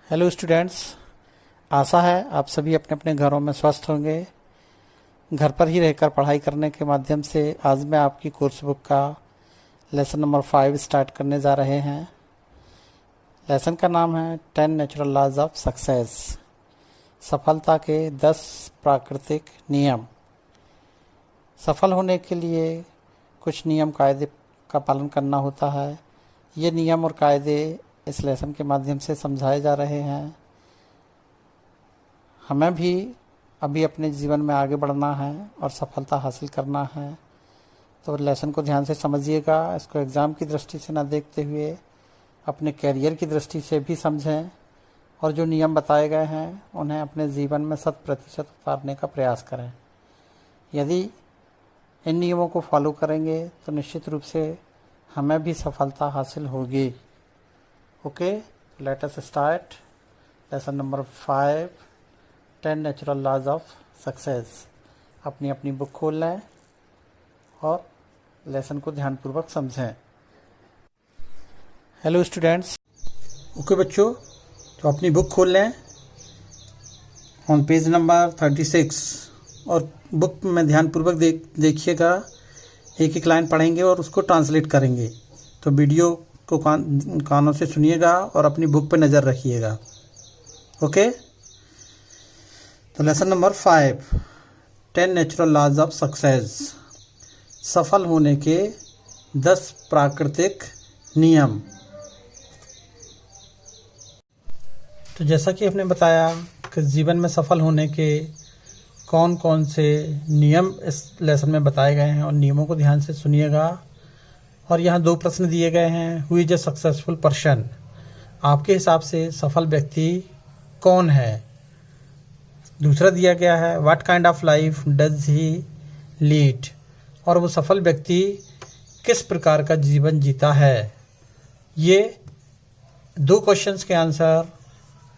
Hello students, आशा है आप सभी अपने अपने घरों में स्वस्थ होंगे। घर पर ही रहकर पढ़ाई करने के माध्यम से आज मैं आपकी कोर्स बुक का लेसन नंबर 5 स्टार्ट करने जा रहे हैं। लेसन का नाम है 10 नेचुरल लॉज ऑफ सक्सेस, सफलता के 10 प्राकृतिक नियम। सफल होने के लिए कुछ नियम कायदे का पालन करना होता है। ये नियम और कायदे इस लेसन के माध्यम से समझाए जा रहे हैं। हमें भी अभी अपने जीवन में आगे बढ़ना है और सफलता हासिल करना है, तो लेसन को ध्यान से समझिएगा। इसको एग्ज़ाम की दृष्टि से ना देखते हुए अपने कैरियर की दृष्टि से भी समझें और जो नियम बताए गए हैं उन्हें अपने जीवन में 100% उतारने का प्रयास करें। यदि इन नियमों को फॉलो करेंगे तो निश्चित रूप से हमें भी सफलता हासिल होगी। Okay, let us start lesson number 5, 10 natural laws of success. अपनी अपनी बुक खोल लें और लेसन को ध्यानपूर्वक समझें। हेलो स्टूडेंट्स, ओके बच्चों, तो अपनी बुक खोल लें ऑन पेज नंबर 36 और बुक में ध्यानपूर्वक देखिएगा। एक एक लाइन पढ़ेंगे और उसको ट्रांसलेट करेंगे, तो वीडियो को कानों से सुनिएगा और अपनी बुक पे नज़र रखिएगा। ओके, तो lesson number 5, 10 natural laws of success, सफल होने के 10 प्राकृतिक नियम। तो जैसा कि हमने बताया कि जीवन में सफल होने के कौन कौन से नियम इस लेसन में बताए गए हैं और नियमों को ध्यान से सुनिएगा। और यहाँ 2 प्रश्न दिए गए हैं। Who is a successful person, आपके हिसाब से सफल व्यक्ति कौन है। दूसरा दिया गया है what kind of life does he lead, और वो सफल व्यक्ति किस प्रकार का जीवन जीता है। ये 2 क्वेश्चंस के आंसर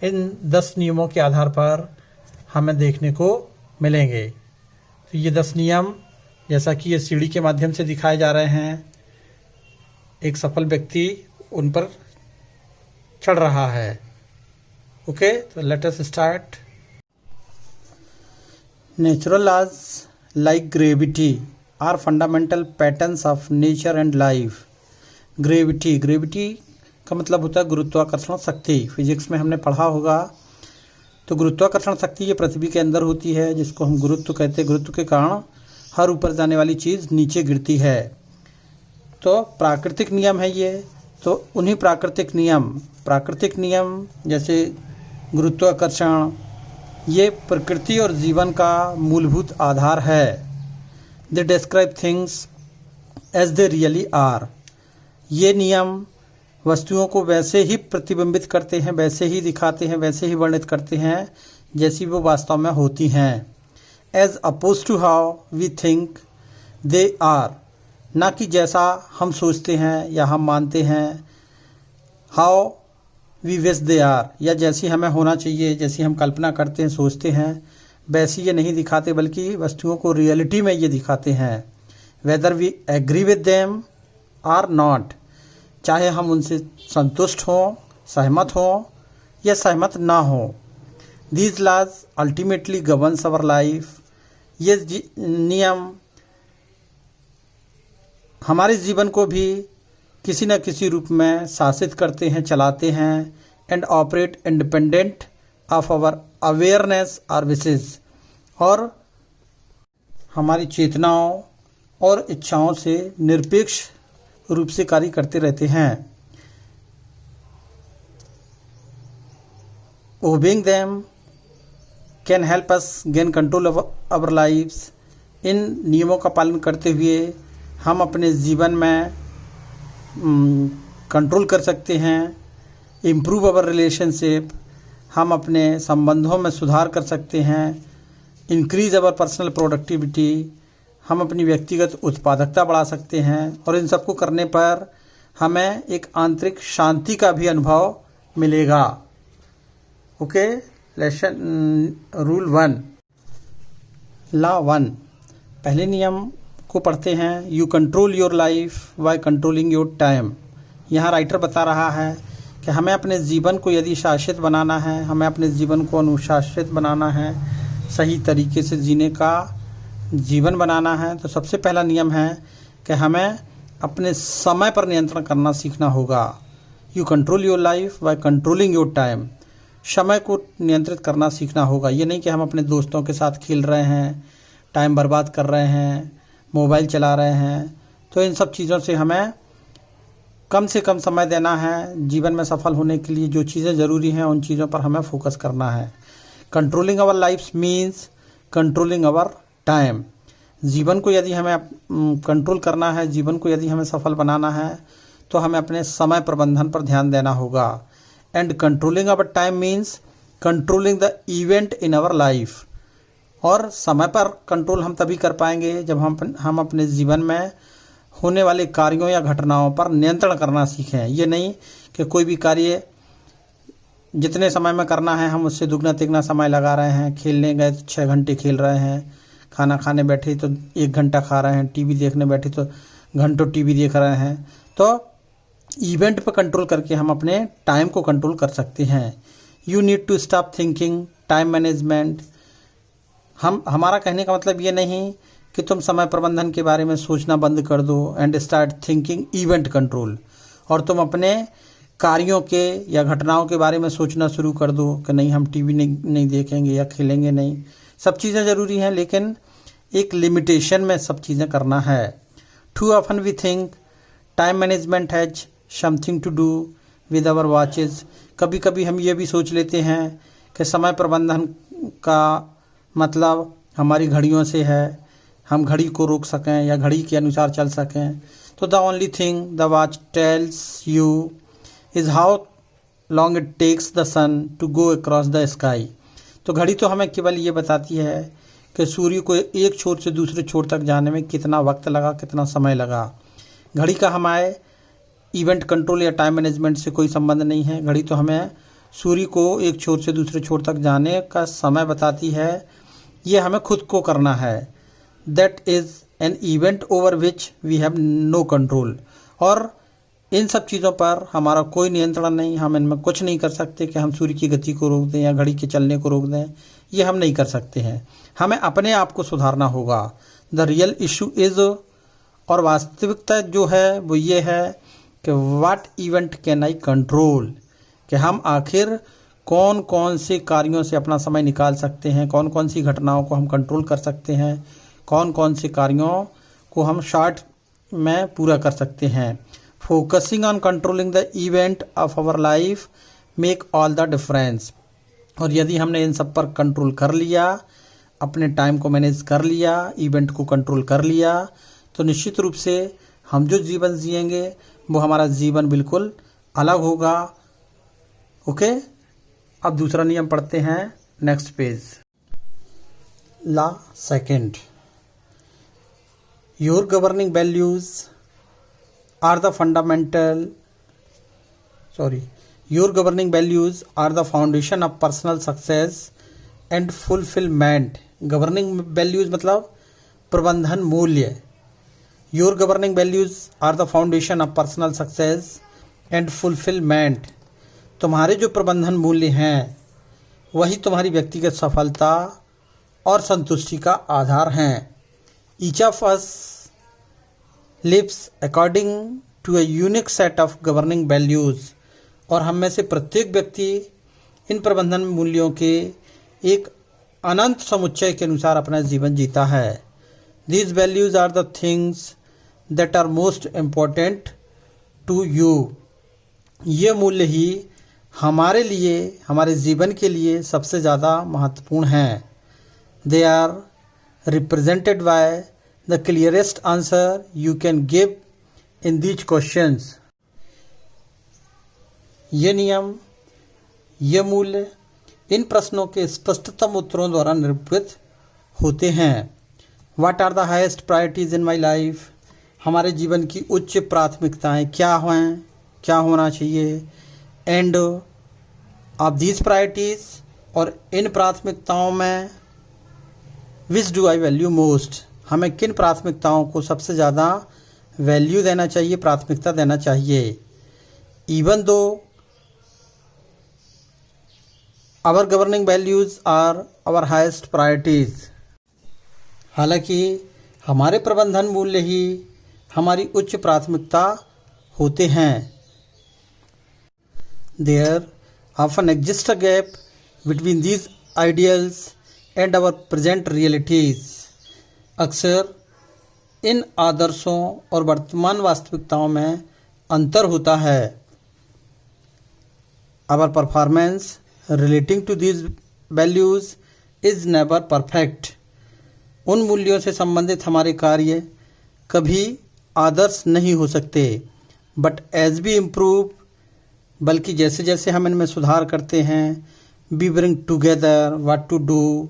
इन 10 नियमों के आधार पर हमें देखने को मिलेंगे। तो ये 10 नियम जैसा कि ये सीढ़ी के माध्यम से दिखाए जा रहे हैं, एक सफल व्यक्ति उन पर चढ़ रहा है। ओके, तो let us start. Natural laws like gravity are fundamental patterns of nature and life. Gravity का मतलब होता है गुरुत्वाकर्षण शक्ति। फिजिक्स में हमने पढ़ा होगा। तो गुरुत्वाकर्षण शक्ति ये पृथ्वी के अंदर होती है, जिसको हम गुरुत्व कहते हैं। गुरुत्व के कारण हर ऊपर जाने वाली चीज़ नीचे गिरती है। तो प्राकृतिक नियम है ये। तो उन्हीं प्राकृतिक नियम जैसे गुरुत्वाकर्षण, ये प्रकृति और जीवन का मूलभूत आधार है। They describe things as they really are. ये नियम वस्तुओं को वैसे ही प्रतिबिंबित करते हैं, वैसे ही दिखाते हैं, वैसे ही वर्णित करते हैं जैसी वो वास्तव में होती हैं। As oppose to how we think they are, ना कि जैसा हम सोचते हैं या हम मानते हैं। How we wish they are, या जैसी हमें होना चाहिए, जैसी हम कल्पना करते हैं, सोचते हैं, वैसी ये नहीं दिखाते, बल्कि वस्तुओं को रियलिटी में ये दिखाते हैं। Whether we agree with them or not, चाहे हम उनसे संतुष्ट हों, सहमत हों या सहमत ना हों। These laws ultimately governs our life. ये नियम हमारे जीवन को भी किसी न किसी रूप में शासित करते हैं, चलाते हैं। And operate independent of our awareness और विशेस, और हमारी चेतनाओं और इच्छाओं से निरपेक्ष रूप से कार्य करते रहते हैं। Obeying them can help us gain control of our lives. इन नियमों का पालन करते हुए हम अपने जीवन में कंट्रोल कर सकते हैं। इम्प्रूव अवर रिलेशनशिप, हम अपने संबंधों में सुधार कर सकते हैं। इंक्रीज अवर पर्सनल प्रोडक्टिविटी, हम अपनी व्यक्तिगत उत्पादकता बढ़ा सकते हैं। और इन सबको करने पर हमें एक आंतरिक शांति का भी अनुभव मिलेगा। ओके, लेसन रूल 1, लॉ 1, पहले नियम को पढ़ते हैं। You control your life by controlling your time. यहाँ राइटर बता रहा है कि हमें अपने जीवन को यदि शासित बनाना है, हमें अपने जीवन को अनुशासित बनाना है, सही तरीके से जीने का जीवन बनाना है, तो सबसे पहला नियम है कि हमें अपने समय पर नियंत्रण करना सीखना होगा। You control your life by controlling your time. समय को नियंत्रित करना सीखना होगा। ये नहीं कि हम अपने दोस्तों के साथ खेल रहे हैं, टाइम बर्बाद कर रहे हैं, मोबाइल चला रहे हैं। तो इन सब चीज़ों से हमें कम से कम समय देना है। जीवन में सफल होने के लिए जो चीज़ें ज़रूरी हैं उन चीज़ों पर हमें फोकस करना है। Controlling our life means controlling our time. जीवन को यदि हमें कंट्रोल करना है, जीवन को यदि हमें सफल बनाना है, तो हमें अपने समय प्रबंधन पर ध्यान देना होगा। And controlling our time means controlling the event in our life. और समय पर कंट्रोल हम तभी कर पाएंगे जब हम अपने जीवन में होने वाले कार्यों या घटनाओं पर नियंत्रण करना सीखें। ये नहीं कि कोई भी कार्य जितने समय में करना है हम उससे दुगना तिगना समय लगा रहे हैं। खेलने गए तो 6 घंटे खेल रहे हैं, खाना खाने बैठे तो 1 घंटा खा रहे हैं, टीवी देखने बैठे तो घंटों टीवी देख रहे हैं। तो इवेंट पर कंट्रोल करके हम अपने टाइम को कंट्रोल कर सकते हैं। You need to stop thinking time management. हमारा कहने का मतलब ये नहीं कि तुम समय प्रबंधन के बारे में सोचना बंद कर दो and start thinking event control, और तुम अपने कार्यों के या घटनाओं के बारे में सोचना शुरू कर दो कि नहीं हम टीवी नहीं देखेंगे या खेलेंगे नहीं। सब चीज़ें ज़रूरी हैं लेकिन एक लिमिटेशन में सब चीज़ें करना है। Too often we think time management has something to do with our watches. कभी कभी हम ये भी सोच लेते हैं कि समय प्रबंधन का मतलब हमारी घड़ियों से है, हम घड़ी को रोक सकें या घड़ी के अनुसार चल सकें। तो the only thing the watch tells you is how long it takes the sun to go across the sky. तो घड़ी तो हमें केवल ये बताती है कि सूर्य को एक छोर से दूसरे छोर तक जाने में कितना वक्त लगा, कितना समय लगा। घड़ी का हमारे इवेंट कंट्रोल या टाइम मैनेजमेंट से कोई संबंध नहीं है। घड़ी तो हमें सूर्य को एक छोर से दूसरे छोर तक जाने का समय बताती है। ये हमें खुद को करना है। That is an event over which we have no control. और इन सब चीज़ों पर हमारा कोई नियंत्रण नहीं। हम इनमें कुछ नहीं कर सकते कि हम सूर्य की गति को रोक दें या घड़ी के चलने को रोक दें। ये हम नहीं कर सकते हैं। हमें अपने आप को सुधारना होगा। द रियल इशू इज़, और वास्तविकता जो है वो ये है कि what event can I control, कि हम आखिर कौन कौन से कार्यों से अपना समय निकाल सकते हैं, कौन कौन सी घटनाओं को हम कंट्रोल कर सकते हैं, कौन कौन से कार्यों को हम शॉर्ट में पूरा कर सकते हैं। Focusing on controlling the event of our life make all the difference. और यदि हमने इन सब पर कंट्रोल कर लिया, अपने टाइम को मैनेज कर लिया, इवेंट को कंट्रोल कर लिया, तो निश्चित रूप से हम जो जीवन जिएंगे वो हमारा जीवन बिल्कुल अलग होगा। ओके, अब दूसरा नियम पढ़ते हैं, next page. Law second, your governing values are the Your governing values are the foundation of personal success and fulfillment. Governing values मतलब प्रबंधन मूल्य। Your governing values are the foundation of personal success and fulfillment. तुम्हारे जो प्रबंधन मूल्य हैं वही तुम्हारी व्यक्तिगत सफलता और संतुष्टि का आधार हैं। Each of us lives according to a unique set of governing values. और हम में से प्रत्येक व्यक्ति इन प्रबंधन मूल्यों के एक अनंत समुच्चय के अनुसार अपना जीवन जीता है। These values are the things that are most important to you. ये मूल्य ही हमारे लिए, हमारे जीवन के लिए सबसे ज़्यादा महत्वपूर्ण हैं। They are represented by the clearest answer you can give in these questions. ये नियम, ये मूल्य इन प्रश्नों के स्पष्टतम उत्तरों द्वारा निरूपित होते हैं। What are the highest priorities in my life? हमारे जीवन की उच्च प्राथमिकताएं क्या हैं, क्या होना चाहिए। एंड ऑफ these priorities, और इन प्राथमिकताओं में which do I value most? हमें किन प्राथमिकताओं को सबसे ज़्यादा वैल्यू देना चाहिए, प्राथमिकता देना चाहिए। Even though our governing values are our highest priorities. हालांकि हमारे प्रबंधन मूल्य ही हमारी उच्च प्राथमिकता होते हैं। There often exists a gap between these ideals and our present realities। अक्सर इन आदर्शों और वर्तमान वास्तविकताओं में अंतर होता है। Our performance relating to these values is never perfect। उन मूल्यों से संबंधित हमारे कार्य कभी आदर्श नहीं हो सकते। बट एज वी इम्प्रूव, बल्कि जैसे जैसे हम इनमें सुधार करते हैं, we bring together what to do,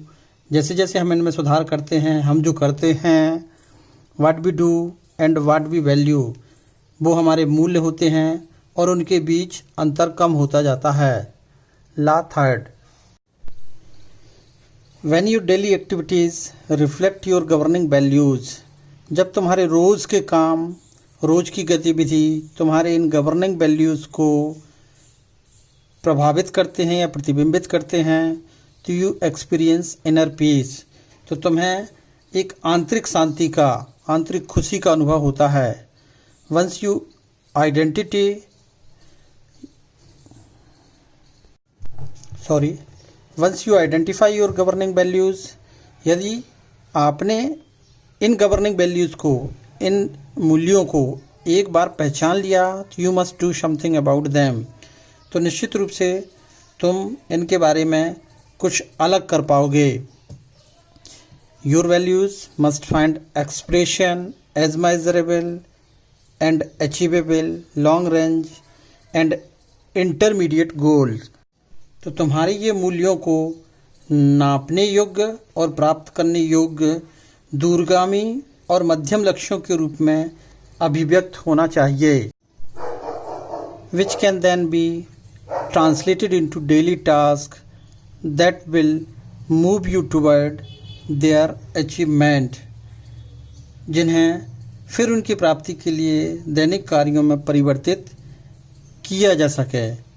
जैसे जैसे हम इनमें सुधार करते हैं, हम जो करते हैं, what we do and what we value, वो हमारे मूल्य होते हैं और उनके बीच अंतर कम होता जाता है। Law third, when your daily activities reflect your governing values. जब तुम्हारे रोज़ के काम, रोज़ की गतिविधि तुम्हारे इन गवर्निंग वैल्यूज़ को प्रभावित करते हैं या प्रतिबिंबित करते हैं, तो यू एक्सपीरियंस इनर पीस, तो तुम्हें एक आंतरिक शांति का, आंतरिक खुशी का अनुभव होता है। Once you identify your governing values, यदि आपने इन गवर्निंग वैल्यूज़ को, इन मूल्यों को एक बार पहचान लिया, तो you must do something about them, तो निश्चित रूप से तुम इनके बारे में कुछ अलग कर पाओगे। Your values must find expression as measurable and achievable long range and intermediate goals. तो तुम्हारे ये मूल्यों को नापने योग्य और प्राप्त करने योग्य दूरगामी और मध्यम लक्ष्यों के रूप में अभिव्यक्त होना चाहिए, which can then be translated into daily tasks that will move you toward their achievement, जिन्हें फिर उनकी प्राप्ति के लिए दैनिक कार्यों में परिवर्तित किया जा सके।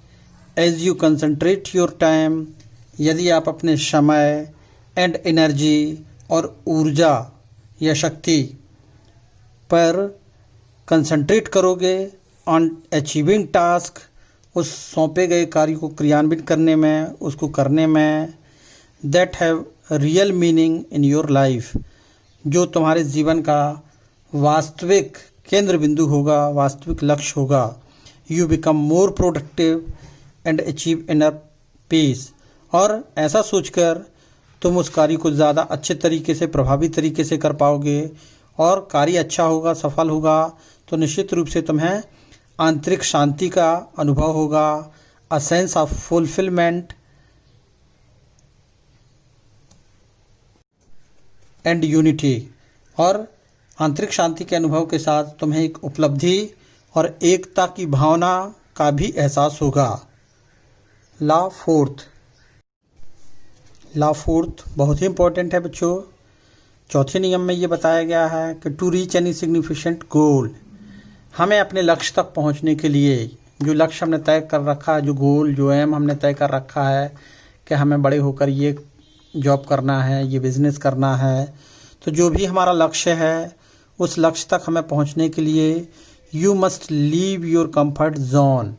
As you concentrate your time, यदि आप अपने समय एंड एनर्जी और ऊर्जा या शक्ति पर कंसंट्रेट करोगे ऑन अचीविंग टास्क, उस सौंपे गए कार्य को क्रियान्वित करने में, उसको करने में, that have real meaning in your life, जो तुम्हारे जीवन का वास्तविक केंद्र बिंदु होगा, वास्तविक लक्ष्य होगा। You become more productive and achieve inner peace, और ऐसा सोचकर तुम उस कार्य को ज़्यादा अच्छे तरीके से, प्रभावी तरीके से कर पाओगे और कार्य अच्छा होगा, सफल होगा, तो निश्चित रूप से तुम्हें आंतरिक शांति का अनुभव होगा, a sense of fulfilment and unity, और आंतरिक शांति के अनुभव के साथ तुम्हें एक उपलब्धि और एकता की भावना का भी एहसास होगा। ला फोर्थ बहुत ही इम्पोर्टेंट है बच्चों। चौथे नियम में ये बताया गया है कि टू रीच एनी सिग्निफिकेंट गोल, हमें अपने लक्ष्य तक पहुंचने के लिए, जो लक्ष्य हमने तय कर रखा है, जो गोल, जो एम हमने तय कर रखा है कि हमें बड़े होकर ये जॉब करना है, ये बिज़नेस करना है, तो जो भी हमारा लक्ष्य है, उस लक्ष्य तक हमें पहुंचने के लिए you must leave your comfort zone,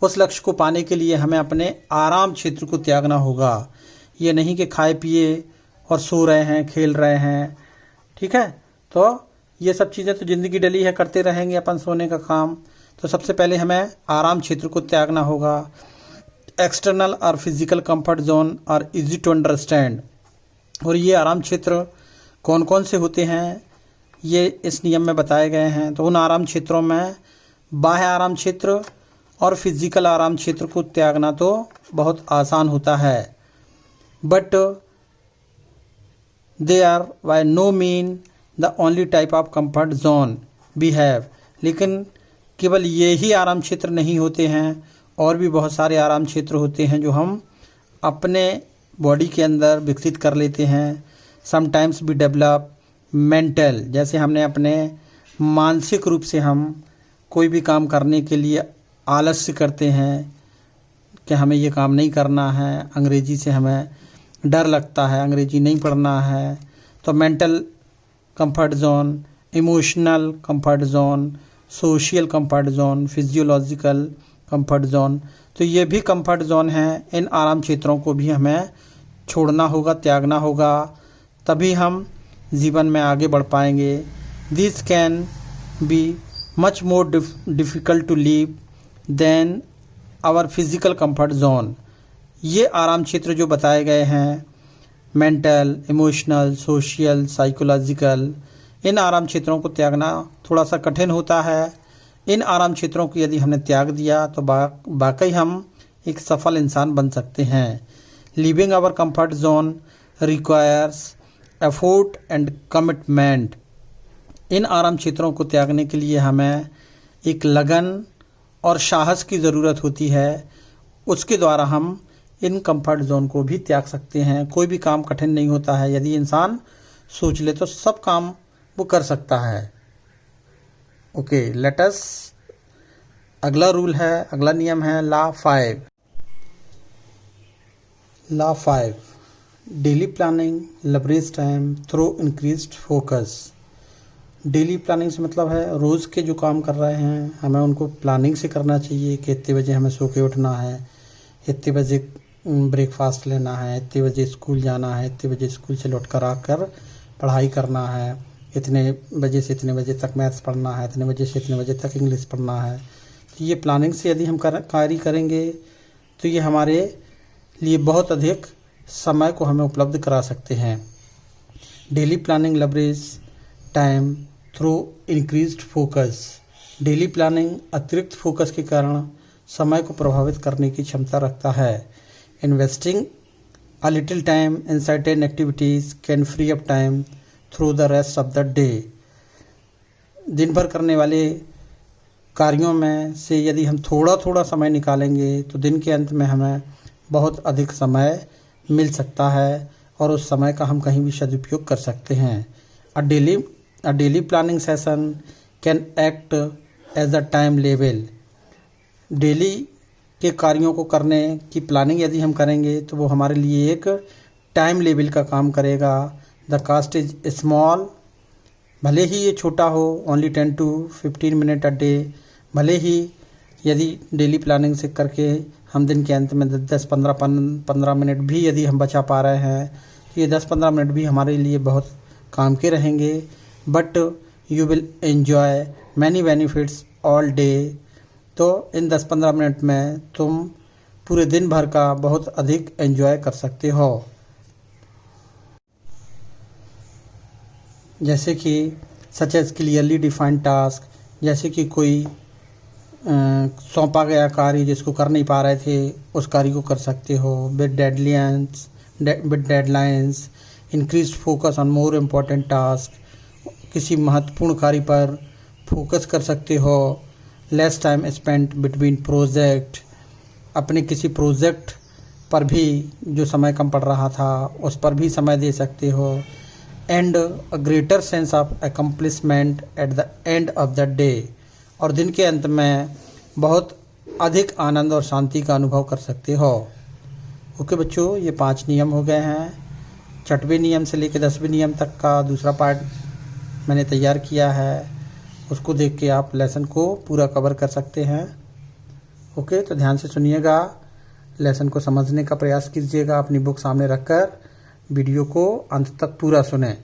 उस लक्ष्य को पाने के लिए हमें अपने आराम क्षेत्र को त्यागना होगा। ये नहीं कि खाए पिए और सो रहे हैं, खेल रहे हैं, ठीक है, तो ये सब चीज़ें तो ज़िंदगी डली है, करते रहेंगे अपन सोने का काम। तो सबसे पहले हमें आराम क्षेत्र को त्यागना होगा। एक्सटर्नल और physical comfort zone are easy to understand, और ये आराम क्षेत्र कौन कौन से होते हैं ये इस नियम में बताए गए हैं। तो उन आराम क्षेत्रों में बाह्य आराम क्षेत्र और फिजिकल आराम क्षेत्र को त्यागना तो बहुत आसान होता है, but they are by no mean the only type of comfort zone we have. लेकिन केवल ये ही आराम क्षेत्र नहीं होते हैं, और भी बहुत सारे आराम क्षेत्र होते हैं जो हम अपने बॉडी के अंदर विकसित कर लेते हैं। समटाइम्स वी डेवलप मेंटल, जैसे हमने अपने मानसिक रूप से हम कोई भी काम करने के लिए आलस्य करते हैं, कि हमें ये काम नहीं करना है, अंग्रेजी से हमें डर लगता है, अंग्रेजी नहीं पढ़ना है, तो mental comfort zone, emotional comfort zone, social comfort zone, physiological comfort zone, तो ये भी कंफर्ट जोन है। इन आराम क्षेत्रों को भी हमें छोड़ना होगा, त्यागना होगा, तभी हम जीवन में आगे बढ़ पाएंगे। This can be much more difficult to leave than our physical comfort zone. ये आराम क्षेत्र जो बताए गए हैं, मेंटल, इमोशनल, सोशल, साइकोलॉजिकल, इन आराम क्षेत्रों को त्यागना थोड़ा सा कठिन होता है। इन आराम क्षेत्रों को यदि हमने त्याग दिया तो वाकई हम एक सफल इंसान बन सकते हैं। Living our comfort zone requires effort and commitment. इन आराम क्षेत्रों को त्यागने के लिए हमें एक लगन और साहस की ज़रूरत होती है। उसके द्वारा हम इन कंफर्ट जोन को भी त्याग सकते हैं। कोई भी काम कठिन नहीं होता है, यदि इंसान सोच ले तो सब काम वो कर सकता है। ओके, लेट अस, अगला रूल है, अगला नियम है law 5। Law 5, daily planning leverage time through increased focus. Daily planning से मतलब है रोज़ के जो काम कर रहे हैं हमें उनको प्लानिंग से करना चाहिए कि इतने बजे हमें सो के उठना है, इतने बजे ब्रेकफास्ट लेना है, इतने बजे स्कूल जाना है, इतने बजे स्कूल से लौट कर आकर पढ़ाई करना है, इतने बजे से इतने बजे तक मैथ्स पढ़ना है, इतने बजे से इतने बजे तक इंग्लिश पढ़ना है। तो ये प्लानिंग से यदि हम कार्य करेंगे तो ये हमारे लिए बहुत अधिक समय को हमें उपलब्ध करा सकते हैं। Daily planning leverage time through increased focus. Daily planning अतिरिक्त फोकस के कारण समय को प्रभावित करने की क्षमता रखता है। Investing a little time in certain activities can free up time through the rest of the day. दिन भर करने वाले कार्यों में से यदि हम थोड़ा थोड़ा समय निकालेंगे तो दिन के अंत में हमें बहुत अधिक समय मिल सकता है और उस समय का हम कहीं भी सदुपयोग कर सकते हैं। A daily planning session can act as a time label। Daily के कार्यों को करने की प्लानिंग यदि हम करेंगे तो वो हमारे लिए एक टाइम लेवल का काम करेगा। द कास्ट इज स्मॉल, भले ही ये छोटा हो, only 10 to 15 minute a day. भले ही यदि डेली प्लानिंग से करके हम दिन के अंत में 10-15 मिनट भी यदि हम बचा पा रहे हैं तो ये 10-15 मिनट भी हमारे लिए बहुत काम के रहेंगे। But you will enjoy many benefits all day. तो इन 10-15 मिनट में तुम पूरे दिन भर का बहुत अधिक एंजॉय कर सकते हो। जैसे कि such as clearly defined task, जैसे कि कोई सौंपा गया कार्य जिसको कर नहीं पा रहे थे उस कार्य को कर सकते हो। With deadlines increase focus on more important task. किसी महत्वपूर्ण कार्य पर फोकस कर सकते हो। Less time spent between project, अपने किसी प्रोजेक्ट पर भी जो समय कम पड़ रहा था उस पर भी समय दे सकते हो। And a greater sense of accomplishment at the end of the day, और दिन के अंत में बहुत अधिक आनंद और शांति का अनुभव कर सकते हो। ओके बच्चों, ये 5 नियम हो गए हैं। 6वें नियम से लेकर 10वें नियम तक का दूसरा पार्ट मैंने तैयार किया है, उसको देख के आप लेसन को पूरा कवर कर सकते हैं। ओके, तो ध्यान से सुनिएगा, लेसन को समझने का प्रयास कीजिएगा, अपनी बुक सामने रखकर वीडियो को अंत तक पूरा सुनें।